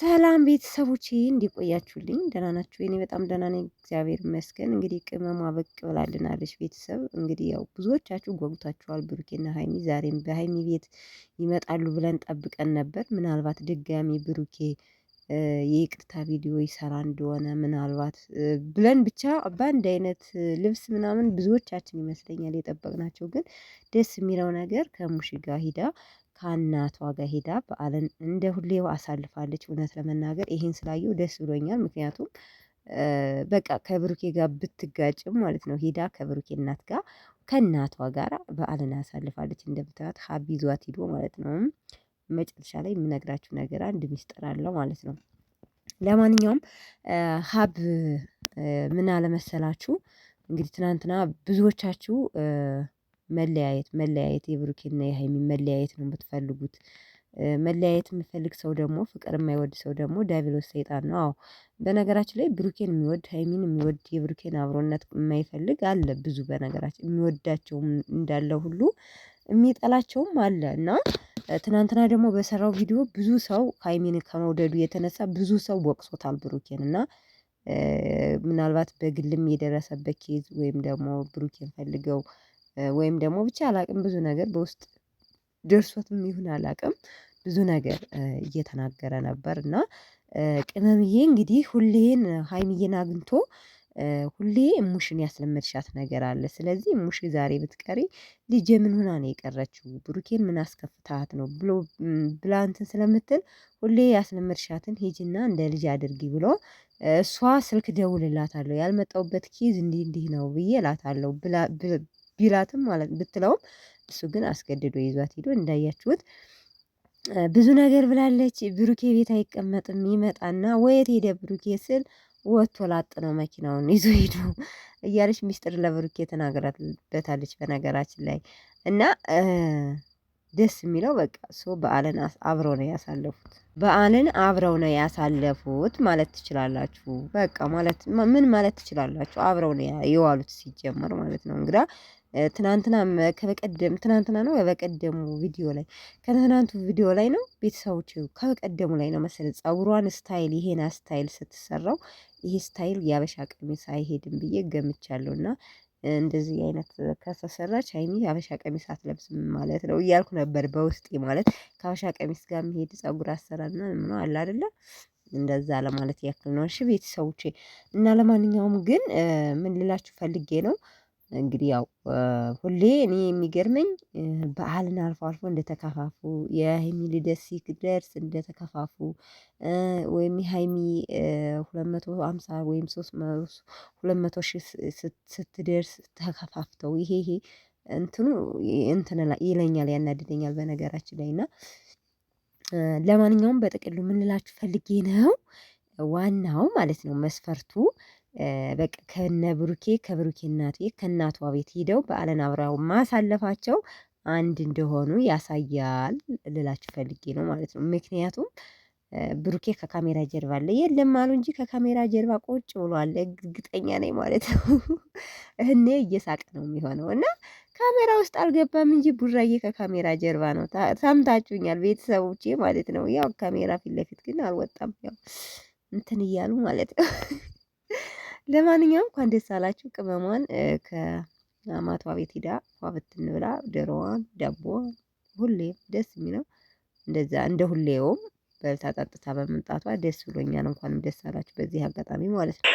ሰላም ቤተሰቦቼ እንዲቆያችሁልኝ ደህና ናችሁ? እኔ በጣም ደህና ነኝ፣ እግዚአብሔር ይመስገን። እንግዲህ ቅመሟ ብቅ ብላልናለች ቤተሰብ። እንግዲህ ያው ብዙዎቻችሁ ጓጉታችኋል። ብሩኬና ሀይሚ ዛሬም በሀይሚ ቤት ይመጣሉ ብለን ጠብቀን ነበር። ምናልባት ድጋሚ ብሩኬ የይቅርታ ቪዲዮ ይሰራ እንደሆነ ምናልባት ብለን ብቻ በአንድ አይነት ልብስ ምናምን ብዙዎቻችን ይመስለኛል የጠበቅናቸው። ግን ደስ የሚለው ነገር ከሙሽ ጋር ሂዳ ከእናቷ ጋር ሄዳ በዓልን እንደ ሁሌው አሳልፋለች። እውነት ለመናገር ይሄን ስላየው ደስ ብሎኛል። ምክንያቱም በቃ ከብሩኬ ጋር ብትጋጭም ማለት ነው ሄዳ ከብሩኬ እናት ጋር ከእናቷ ጋር በዓልን አሳልፋለች። እንደምታዩት ሀቢ ይዟት ሂዶ ማለት ነው። መጨረሻ ላይ የምነግራችሁ ነገር አንድ ሚስጥር አለው ማለት ነው። ለማንኛውም ሀብ ምን አለመሰላችሁ እንግዲህ ትናንትና ብዙዎቻችሁ መለያየት የብሩኬና የሀይሚ መለያየት ነው የምትፈልጉት። መለያየት የሚፈልግ ሰው ደግሞ ፍቅር የማይወድ ሰው ደግሞ ዲያብሎስ ሰይጣን ነው። አዎ በነገራችን ላይ ብሩኬን የሚወድ ሀይሚን የሚወድ የብሩኬን አብሮነት የማይፈልግ አለ ብዙ። በነገራችን የሚወዳቸውም እንዳለ ሁሉ የሚጠላቸውም አለ። እና ትናንትና ደግሞ በሰራው ቪዲዮ ብዙ ሰው ሀይሚን ከመውደዱ የተነሳ ብዙ ሰው ወቅሶታል ብሩኬን። እና ምናልባት በግልም የደረሰበት ኬዝ ወይም ደግሞ ብሩኬን ፈልገው ወይም ደግሞ ብቻ አላቅም ብዙ ነገር በውስጥ ደርሶትም ይሁን አላቅም ብዙ ነገር እየተናገረ ነበር። እና ቅመምዬ እንግዲህ ሁሌን ሀይሚዬን አግኝቶ ሁሌ እሙሽን ያስለመድሻት ነገር አለ። ስለዚህ እሙሽ ዛሬ ብትቀሪ ልጄ ምን ሆና ነው የቀረችው? ብሩኬን ምን አስከፍታት ነው ብሎ ብላ እንትን ስለምትል ሁሌ ያስለመድሻትን ሂጂና እንደ ልጅ አድርጊ ብሎ እሷ ስልክ ደውልላታለሁ ያልመጣሁበት ኪዝ እንዲህ እንዲህ ነው ብዬ እላታለሁ ቢላትም ማለት ብትለውም እሱ ግን አስገድዶ ይዟት ሂዶ እንዳያችሁት ብዙ ነገር ብላለች። ብሩኬ ቤት አይቀመጥም ይመጣና ወየት ሄደ ብሩኬ ስል ወጥቶ ላጥ ነው መኪናውን ይዞ ሄዶ እያለች ሚስጥር ለብሩኬ ተናግራበታለች በነገራችን ላይ። እና ደስ የሚለው በቃ በዓልን አብረው ነው ያሳለፉት። በዓልን አብረው ነው ያሳለፉት ማለት ትችላላችሁ። በቃ ማለት ምን ማለት ትችላላችሁ? አብረው ነው የዋሉት ሲጀመር ማለት ነው። እንግዳ ትናንትና ነው በቀደሙ ቪዲዮ ላይ ከትናንቱ ቪዲዮ ላይ ነው ቤተሰቦች ከቀደሙ ላይ ነው መሰለኝ ፀጉሯን ስታይል ይሄን ስታይል ስትሰራው ይሄ ስታይል የአበሻ ቀሚስ አይሄድም ብዬ ገምቻለሁ። እና እንደዚህ አይነት ከተሰራች ሀይሚ የሀበሻ ቀሚስ አትለብስም ማለት ነው እያልኩ ነበር በውስጤ። ማለት ከሀበሻ ቀሚስ ጋር የሚሄድ ፀጉር አሰራርና ምን አለ አይደለ እንደዛ ለማለት ያክል ነው። እሺ ቤተሰቦቼ እና ለማንኛውም ግን ምን ልላችሁ ፈልጌ ነው እንግዲህ ያው ሁሌ እኔ የሚገርመኝ በዓልን አልፎ አልፎ እንደተከፋፉ የሀይሚ ልደት ሲደርስ እንደተከፋፉ ወይም የሀይሚ 250 ወይም 200 ሺህ ስትደርስ ተከፋፍተው ይሄ እንትኑ እንትን ይለኛል ያናድደኛል በነገራችን ላይ። እና ለማንኛውም በጥቅሉ ምን ልላችሁ ፈልጌ ነው ዋናው ማለት ነው መስፈርቱ በቃ ከብሩኬ እናት ቤት ከእናቷ ቤት ሄደው በዓልን አብረው ማሳለፋቸው አንድ እንደሆኑ ያሳያል ልላችሁ ፈልጌ ነው ማለት ነው። ምክንያቱም ብሩኬ ከካሜራ ጀርባ አለ የለም አሉ እንጂ ከካሜራ ጀርባ ቁጭ ብሏል እርግጠኛ ነኝ ማለት ነው። እኔ እየሳቀ ነው የሚሆነው እና ካሜራ ውስጥ አልገባም እንጂ ቡራዬ ከካሜራ ጀርባ ነው። ሰምታችሁኛል ቤተሰቦቼ ማለት ነው። ያው ካሜራ ፊት ለፊት ግን አልወጣም ያው እንትን እያሉ ማለት ነው። ለማንኛውም እንኳን ደስ አላችሁ ቅመሟን ከአማቷ ቤት ሂዳ ፏ ብትን ብላ ዶሮዋን ዳቦዋን ሁሌም ደስ የሚለው እንደዛ እንደ ሁሌውም በልታ ጠጥታ በመምጣቷ ደስ ብሎኛል። እንኳንም ደስ አላችሁ በዚህ አጋጣሚ ማለት ነው።